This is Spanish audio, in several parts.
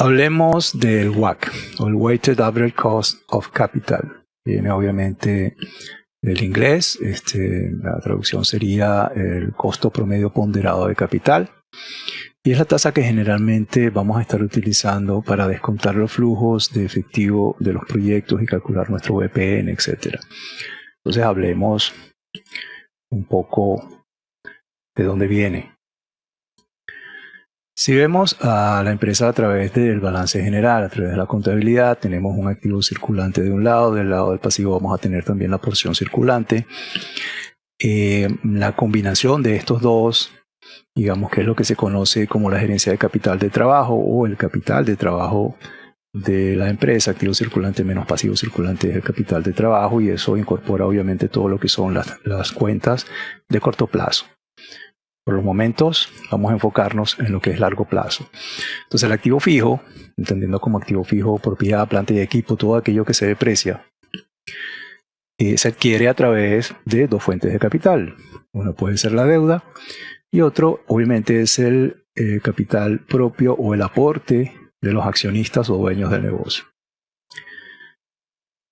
Hablemos del WACC, o el Weighted Average Cost of Capital. Viene obviamente del inglés, la traducción sería el costo promedio ponderado de capital. Y es la tasa que generalmente vamos a estar utilizando para descontar los flujos de efectivo de los proyectos y calcular nuestro VPN, etc. Entonces hablemos un poco de dónde viene. Si vemos a la empresa a través del balance general, a través de la contabilidad, tenemos un activo circulante de un lado, del lado del pasivo vamos a tener también la porción circulante. La combinación de estos dos, digamos que es lo que se conoce como la gerencia de capital de trabajo o el capital de trabajo de la empresa. Activo circulante menos pasivo circulante es el capital de trabajo, y eso incorpora obviamente todo lo que son las cuentas de corto plazo. Por los momentos vamos a enfocarnos en lo que es largo plazo. Entonces el activo fijo, entendiendo como activo fijo propiedad, planta y equipo, todo aquello que se deprecia, se adquiere a través de dos fuentes de capital. Una puede ser la deuda y otro obviamente es el capital propio o el aporte de los accionistas o dueños del negocio.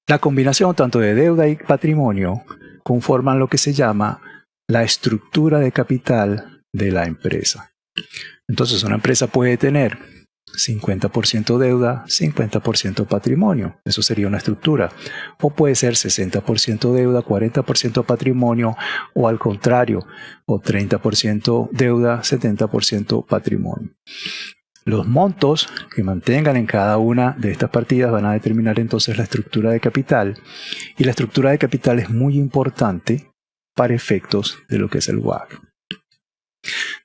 La combinación tanto de deuda y patrimonio conforman lo que se llama la estructura de capital de la empresa. Entonces una empresa puede tener 50% deuda, 50% patrimonio. Eso sería una estructura. O puede ser 60% deuda, 40% patrimonio, o al contrario, o 30% deuda, 70% patrimonio. Los montos que mantengan en cada una de estas partidas van a determinar entonces la estructura de capital. Y la estructura de capital es muy importante para efectos de lo que es el WACC.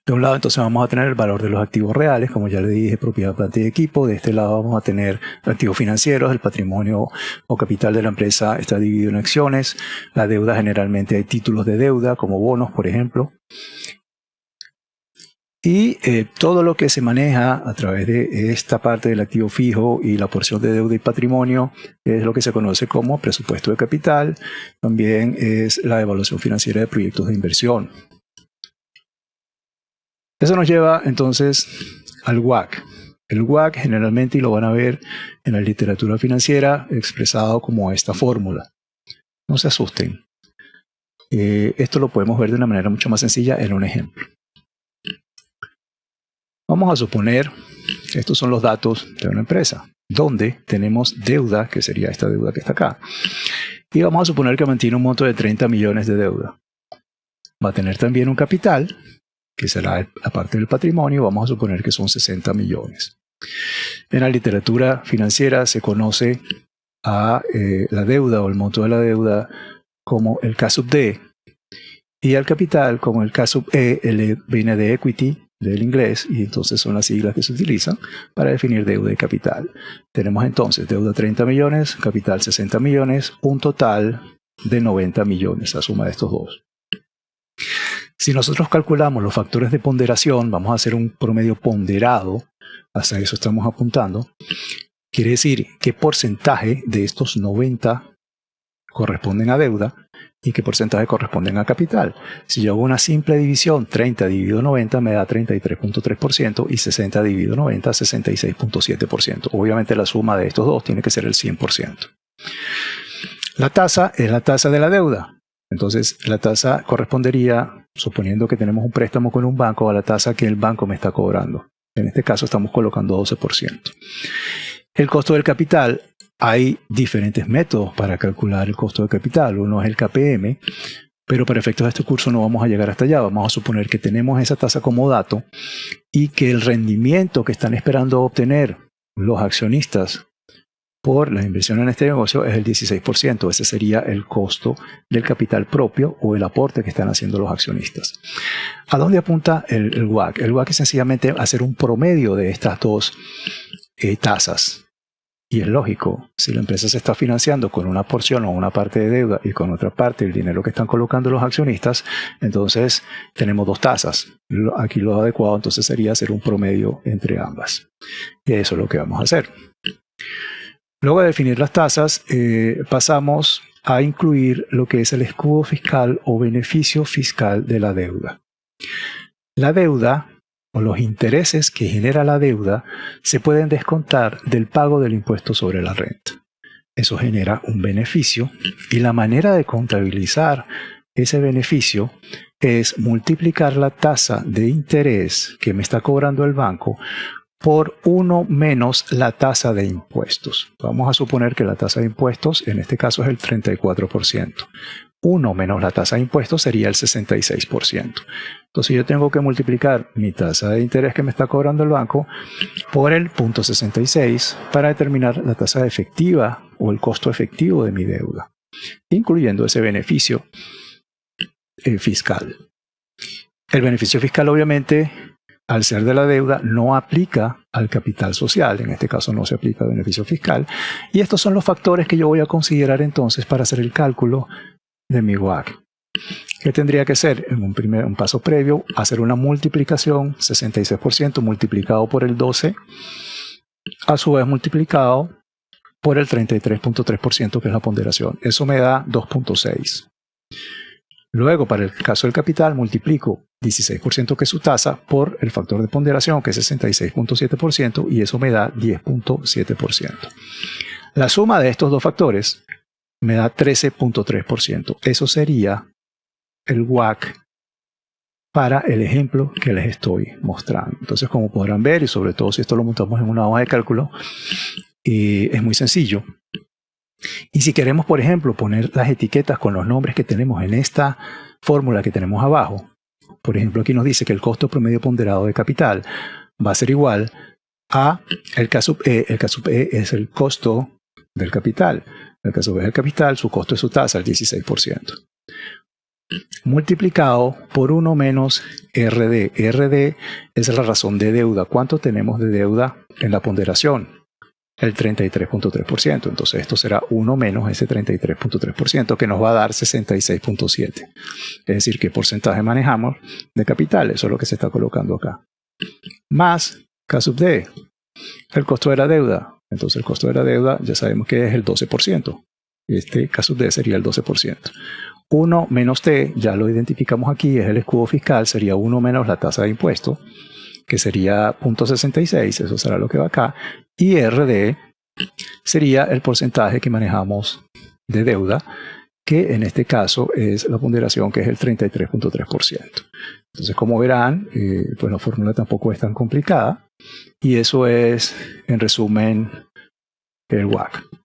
De un lado entonces vamos a tener el valor de los activos reales, como ya le dije, propiedad, planta y equipo. De este lado vamos a tener activos financieros. El patrimonio o capital de la empresa está dividido en acciones. La deuda, generalmente hay títulos de deuda como bonos, por ejemplo. Y todo lo que se maneja a través de esta parte del activo fijo y la porción de deuda y patrimonio es lo que se conoce como presupuesto de capital. También es la evaluación financiera de proyectos de inversión. Eso nos lleva entonces al WACC. El WACC generalmente, y lo van a ver en la literatura financiera, expresado como esta fórmula. No se asusten. Esto lo podemos ver de una manera mucho más sencilla en un ejemplo. Vamos a suponer que estos son los datos de una empresa, donde tenemos deuda, que sería esta deuda que está acá. Y vamos a suponer que mantiene un monto de 30 millones de deuda. Va a tener también un capital, que será aparte del patrimonio. Vamos a suponer que son 60 millones. En la literatura financiera se conoce a la deuda o el monto de la deuda como el K sub D, y al capital como el K sub E. Viene de equity, del inglés, y entonces son las siglas que se utilizan para definir deuda y capital. Tenemos entonces deuda 30 millones, capital 60 millones, un total de 90 millones, la suma de estos dos. Si nosotros calculamos los factores de ponderación, vamos a hacer un promedio ponderado, hasta eso estamos apuntando. Quiere decir qué porcentaje de estos 90 corresponden a deuda y qué porcentaje corresponden a capital. Si yo hago una simple división, 30 dividido 90 me da 33.3% y 60 dividido 90, 66.7%. Obviamente la suma de estos dos tiene que ser el 100%. La tasa es la tasa de la deuda. Entonces la tasa correspondería, suponiendo que tenemos un préstamo con un banco, a la tasa que el banco me está cobrando. En este caso estamos colocando 12%. El costo del capital. Hay diferentes métodos para calcular el costo de capital. Uno es el KPM, pero para efectos de este curso no vamos a llegar hasta allá. Vamos a suponer que tenemos esa tasa como dato y que el rendimiento que están esperando obtener los accionistas por la inversión en este negocio es el 16%. Ese sería el costo del capital propio o el aporte que están haciendo los accionistas. ¿A dónde apunta el WACC? El WACC es sencillamente hacer un promedio de estas dos tasas. Y es lógico, si la empresa se está financiando con una porción o una parte de deuda y con otra parte el dinero que están colocando los accionistas, entonces tenemos dos tasas. Aquí lo adecuado entonces sería hacer un promedio entre ambas. Y eso es lo que vamos a hacer. Luego de definir las tasas, pasamos a incluir lo que es el escudo fiscal o beneficio fiscal de la deuda. La deuda o los intereses que genera la deuda se pueden descontar del pago del impuesto sobre la renta. Eso genera un beneficio y la manera de contabilizar ese beneficio es multiplicar la tasa de interés que me está cobrando el banco por 1 menos la tasa de impuestos. Vamos a suponer que la tasa de impuestos en este caso es el 34%. 1 menos la tasa de impuestos sería el 66%. Entonces yo tengo que multiplicar mi tasa de interés que me está cobrando el banco por el 0.66 para determinar la tasa efectiva o el costo efectivo de mi deuda, incluyendo ese beneficio fiscal. El beneficio fiscal obviamente, al ser de la deuda, no aplica al capital social. En este caso no se aplica el beneficio fiscal. Y estos son los factores que yo voy a considerar entonces para hacer el cálculo de mi WACC. ¿Qué tendría que hacer? En un paso previo, hacer una multiplicación, 66% multiplicado por el 12, a su vez multiplicado por el 33.3%, que es la ponderación. Eso me da 2.6. Luego, para el caso del capital, multiplico 16%, que es su tasa, por el factor de ponderación, que es 66.7%, y eso me da 10.7%. La suma de estos dos factores me da 13.3%. Eso sería el WACC para el ejemplo que les estoy mostrando. Entonces, como podrán ver, y sobre todo si esto lo montamos en una hoja de cálculo, es muy sencillo. Y si queremos, por ejemplo, poner las etiquetas con los nombres que tenemos en esta fórmula que tenemos abajo, por ejemplo, aquí nos dice que el costo promedio ponderado de capital va a ser igual a el K sub E. El K sub E es el costo del capital. El K sub E es el capital, su costo es su tasa, el 16%. Multiplicado por 1 menos RD. RD es la razón de deuda. ¿Cuánto tenemos de deuda en la ponderación? El 33.3%. Entonces esto será 1 menos ese 33.3%, que nos va a dar 66.7%. Es decir, ¿qué porcentaje manejamos de capital? Eso es lo que se está colocando acá. Más K sub D, el costo de la deuda. Entonces el costo de la deuda ya sabemos que es el 12%. Este K sub D sería el 12%. 1 menos T, ya lo identificamos aquí, es el escudo fiscal, sería 1 menos la tasa de impuesto, que sería 0.66, eso será lo que va acá, y RD sería el porcentaje que manejamos de deuda, que en este caso es la ponderación, que es el 33.3%. Entonces, como verán, pues la fórmula tampoco es tan complicada, y eso es, en resumen, el WACC.